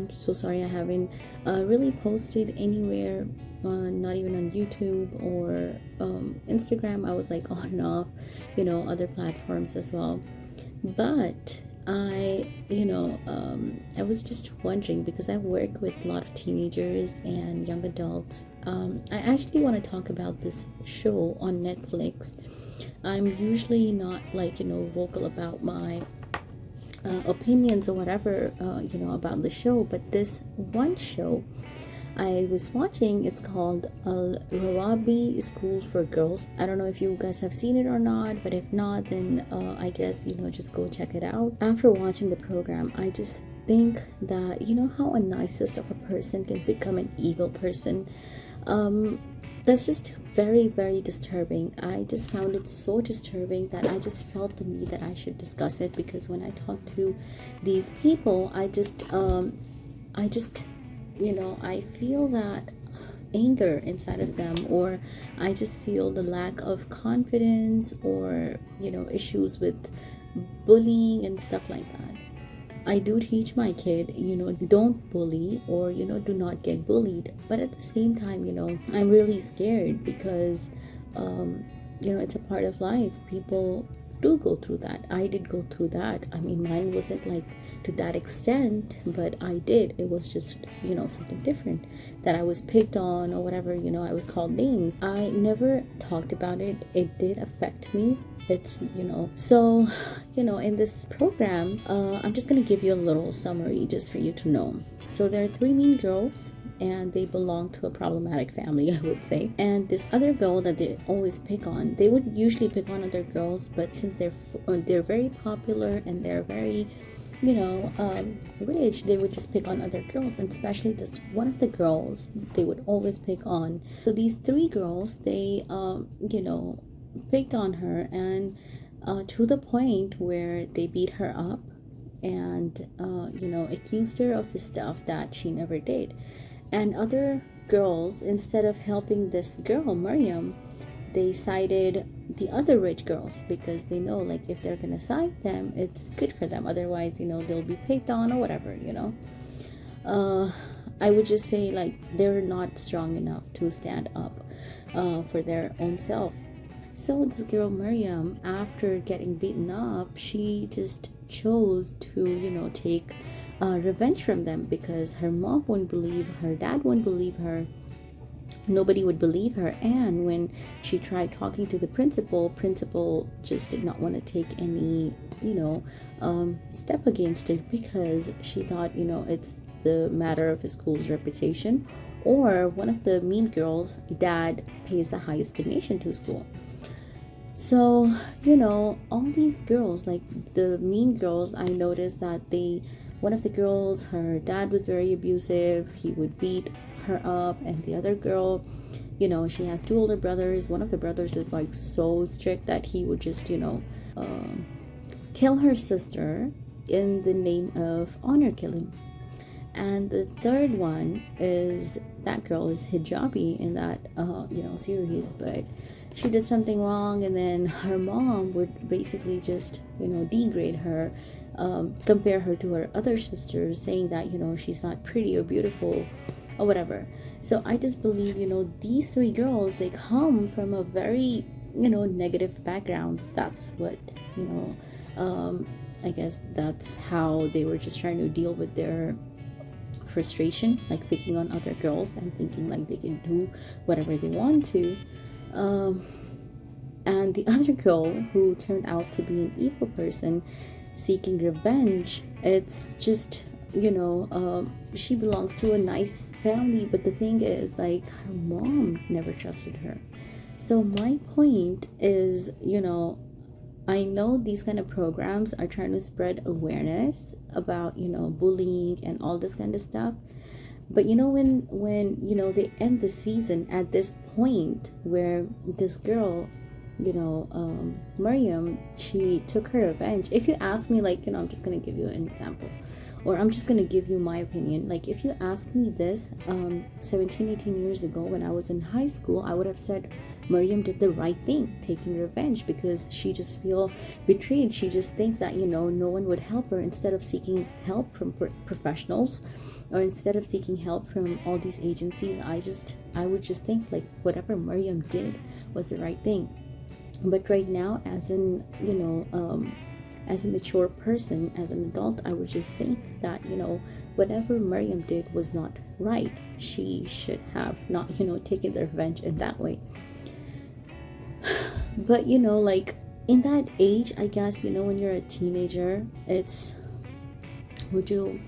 I'm so sorry I haven't really posted anywhere, not even on YouTube or Instagram. I was like on and off, other platforms as well. But I was just wondering, because I work with a lot of teenagers and young adults. I actually want to talk about this show on Netflix. I'm usually not like, vocal about my opinions or whatever, about the show, but this one show I was watching, it's called AlRawabi School for Girls. I don't know if you guys have seen it or not, but if not, then I guess, just go check it out. After watching the program, I just think that, how a nicest of a person can become an evil person. That's just very, very disturbing. I just found it so disturbing that I just felt the need that I should discuss it, because when I talk to these people, I feel that anger inside of them, or I just feel the lack of confidence, or issues with bullying and stuff like that. I do teach my kid, don't bully, or do not get bullied, but at the same time, I'm really scared, because it's a part of life. People do go through that. I did go through that. I mean, mine wasn't like to that extent, but I did. It was just, something different, that I was picked on or whatever, I was called names. I never talked about it. It did affect me. It's, so, in this program, I'm just going to give you a little summary just for you to know. So there are three mean girls, and they belong to a problematic family, I would say. And this other girl that they always pick on, they would usually pick on other girls, but since they're very popular and they're very, rich, they would just pick on other girls. And especially this one of the girls, they would always pick on. So these three girls, they, picked on her, and to the point where they beat her up, and accused her of the stuff that she never did. And other girls, instead of helping this girl, Miriam, they sided the other rich girls, because they know, like, if they're gonna side them, it's good for them. Otherwise, they'll be picked on or whatever, I would just say, like, they're not strong enough to stand up for their own self. So this girl, Miriam, after getting beaten up, she just chose to, take revenge from them, because her mom wouldn't believe her, dad wouldn't believe her, nobody would believe her. And when she tried talking to the principal just did not want to take any step against it, because she thought it's the matter of his school's reputation, or one of the mean girls' dad pays the highest donation to school. So all these girls, like the mean girls, I noticed that one of the girls, her dad was very abusive. He would beat her up. And the other girl, she has two older brothers. One of the brothers is like so strict that he would just kill her sister in the name of honor killing. And the third one is, that girl is hijabi in that series, but she did something wrong, and then her mom would basically just degrade her, compare her to her other sisters, saying that she's not pretty or beautiful or whatever. So I just believe these three girls, they come from a very negative background. That's what I guess that's how they were just trying to deal with their frustration, like picking on other girls and thinking like they can do whatever they want to. And the other girl, who turned out to be an evil person seeking revenge, it's just she belongs to a nice family, but the thing is, like, her mom never trusted her. So my point is, I know these kind of programs are trying to spread awareness about bullying and all this kind of stuff, but when they end the season at this point where this girl, Miriam, she took her revenge. If you ask me, like, I'm just gonna give you an example, or I'm just gonna give you my opinion. Like, if you asked me this 17-18 years ago when I was in high school, I would have said Maryam did the right thing, taking revenge, because she just feel betrayed. She just thinks that, no one would help her. Instead of seeking help from professionals, or instead of seeking help from all these agencies, I would just think like whatever Maryam did was the right thing. But right now, as as a mature person, as an adult, I would just think that, whatever Maryam did was not right. She should have not, taken the revenge in that way. But, like in that age, I guess, when you're a teenager, it's, would you,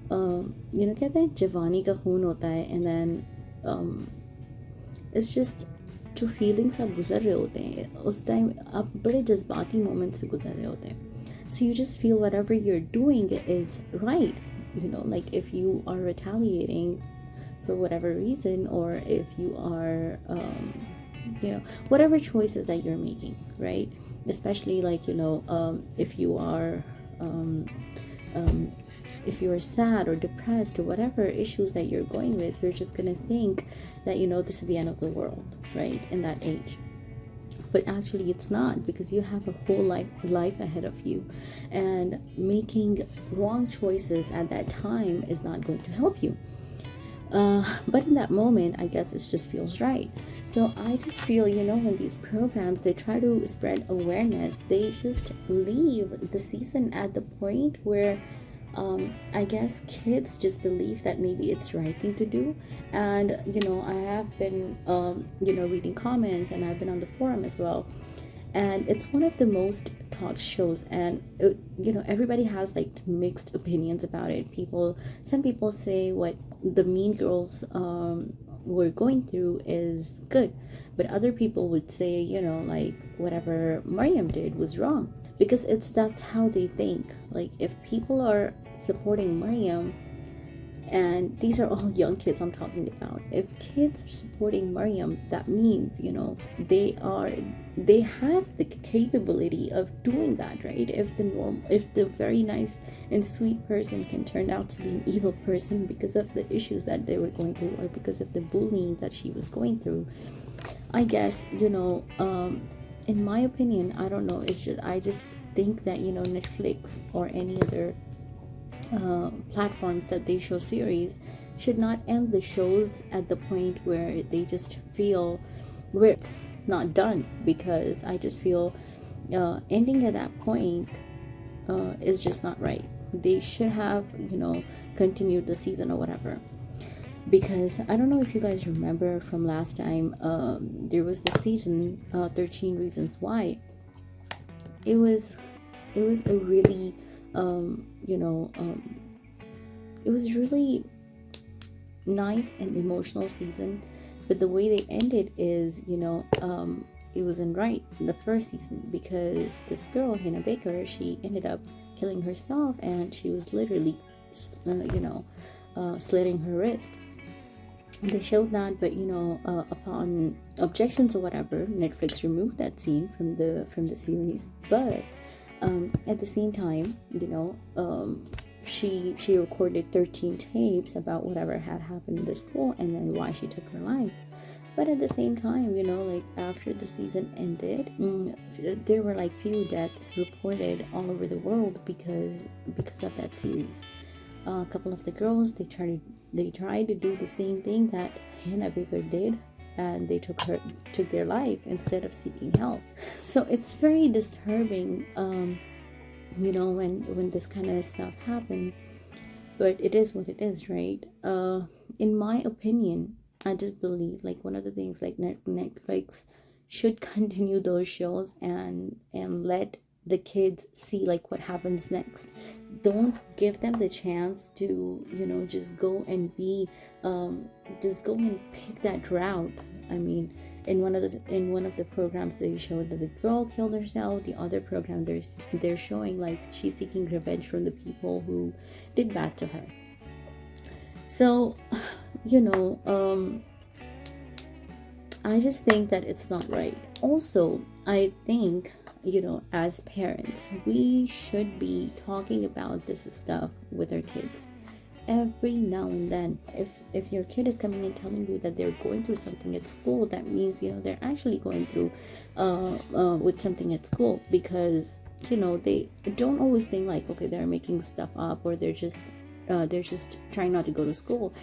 कहते हैं जवानी का खून होता है, and then it's just जो feelings आप गुजर रहे होते हैं उस टाइम आप बड़े जज्बाती मोमेंट से गुजर रहे होते हैं. So you just feel whatever you're doing is right, like if you are retaliating for whatever reason, or if you are whatever choices that you're making, right? Especially like if you are if you're sad or depressed or whatever issues that you're going with, you're just gonna think that this is the end of the world, right? In that age. But actually it's not, because you have a whole life ahead of you, and making wrong choices at that time is not going to help you. But in that moment, I guess it just feels right. So I just feel, when these programs, they try to spread awareness, they just leave the season at the point where I guess kids just believe that maybe it's the right thing to do. And I have been reading comments, and I've been on the forum as well, and it's one of the most talked shows, and everybody has like mixed opinions about it. Some people say what the Mean Girls were going through is good, but other people would say like whatever Maryam did was wrong, because that's how they think. Like if people are supporting Maryam, and these are all young kids I'm talking about, if kids are supporting Maryam, that means they have the capability of doing that, right? If the very nice and sweet person can turn out to be an evil person because of the issues that they were going through, or because of the bullying that she was going through, I guess in my opinion, I don't know, I just think that Netflix or any other platforms that they show series should not end the shows at the point where they just feel where it's not done, because I just feel ending at that point is just not right. They should have continued the season or whatever, because I don't know if you guys remember from last time, there was the season 13 Reasons Why. It was a really it was really nice and emotional season, but the way they ended is it wasn't right in the first season, because this girl Hannah Baker, she ended up killing herself, and she was literally slitting her wrist. And they showed that, but upon objections or whatever, Netflix removed that scene from the series. But at the same time, she recorded 13 tapes about whatever had happened in the school, and then why she took her life. But at the same time, like after the season ended, there were like few deaths reported all over the world because of that series. A couple of the girls, they tried to do the same thing that Hannah Baker did, and they took their life instead of seeking help. So it's very disturbing when this kind of stuff happens, but it is what it is, right? In my opinion, I just believe like one of the things, like Netflix should continue those shows and let the kids see like what happens next. Don't give them the chance to just go and pick that route. I mean, in one of the programs they showed that the girl killed herself. The other program they're showing like she's seeking revenge from the people who did bad to her. So I just think that it's not right. Also, I think as parents, we should be talking about this stuff with our kids. every now and then. If your kid is coming and telling you that they're going through something at school, that means, you know, they're actually going through with something at school, because, you know, they don't always think like, okay, they're making stuff up, or they're just trying not to go to school.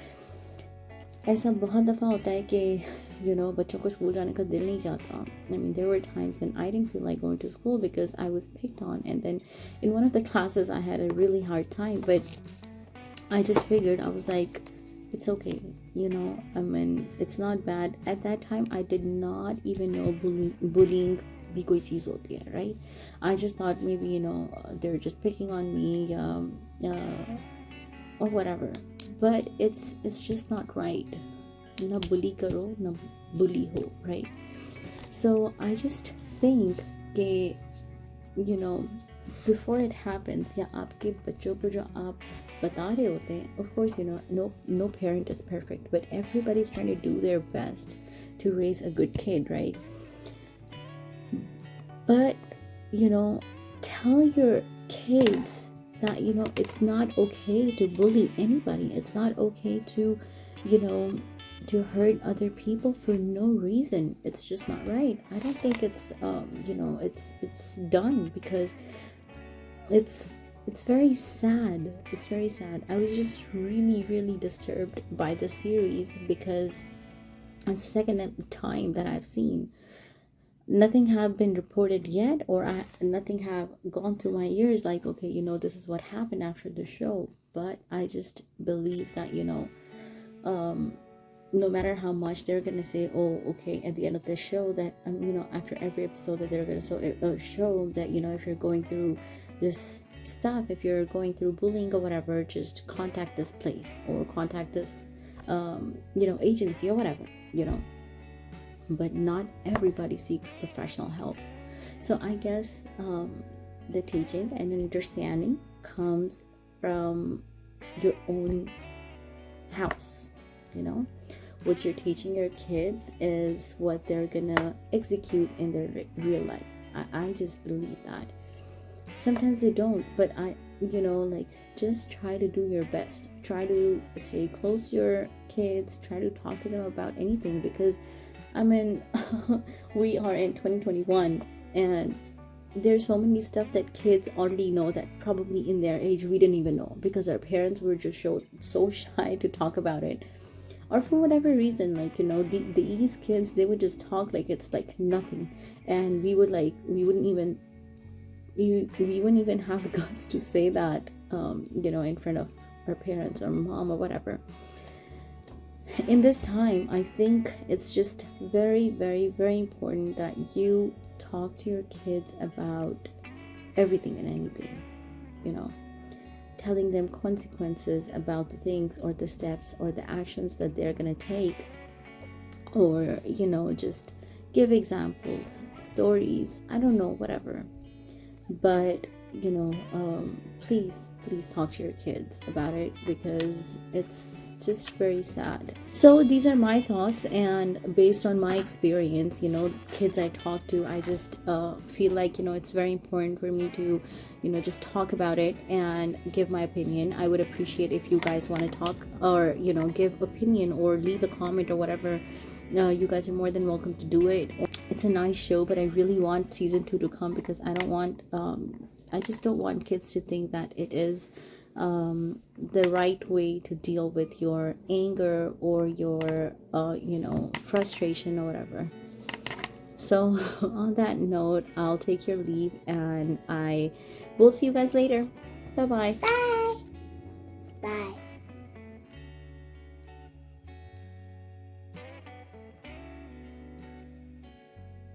ऐसा बहुत दफ़ा होता है कि you know, बच्चों को school जाने का दिल नहीं चाहता. I mean, there were times when I didn't feel like going to school because I was picked on, and then in one of the classes I had a really hard time, but I just figured, I was like, it's okay, you know, I mean, it's not bad. At that time I did not even know bullying भी कोई चीज़ होती है, right? I just thought maybe, you know, they're just picking on me, or whatever, but it's just not right. Na bully karo, na bully ho, right? So I just think that, you know, before it happens, या आपके बच्चों को जो आप बता रहे होते हैं, of course, you know, no parent is perfect, but everybody's trying to do their best to raise a good kid, right? But, you know, tell your kids that, you know, it's not okay to bully anybody. It's not okay to, you know, to hurt other people for no reason. It's just not right. I don't think it's you know, it's done, because it's very sad. It's very sad. I was just really disturbed by the series, because it's the second time that I've seen. Nothing have been reported yet, or nothing have gone through my ears like, okay, you know, this is what happened after the show. But I just believe that, you know, no matter how much they're gonna say, oh, okay, at the end of the show, that you know, after every episode, that they're gonna show that, you know, if you're going through this stuff, if you're going through bullying or whatever, just contact this place, or contact this you know, agency or whatever, you know. But not everybody seeks professional help. So I guess the teaching and understanding comes from your own house. You know, what you're teaching your kids is what they're gonna execute in their real life. I just believe that. Sometimes they don't, but you know, like, just try to do your best. Try to stay close to your kids. Try to talk to them about anything, because I mean, we are in 2021, and there's so many stuff that kids already know that probably in their age we didn't even know, because our parents were just so shy to talk about it, or for whatever reason, like, you know, these kids, they would just talk like it's like nothing, and we wouldn't even have the guts to say that, you know, in front of our parents or mom or whatever. In this time, I think it's just very important that you talk to your kids about everything and anything, you know, telling them consequences about the things or the steps or the actions that they're gonna take, or, you know, just give examples, stories, I don't know, whatever. But, you know, please talk to your kids about it, because it's just very sad. So these are my thoughts, and based on my experience, you know, kids I talk to, I just feel like, you know, it's very important for me to, you know, just talk about it and give my opinion. I would appreciate if you guys want to talk, or, you know, give opinion or leave a comment or whatever. You guys are more than welcome to do it. It's a nice show, but I really want season 2 to come, because I don't want I just don't want kids to think that it is the right way to deal with your anger or your you know, frustration or whatever. So on that note, I'll take your leave, and I will see you guys later. Bye. Bye.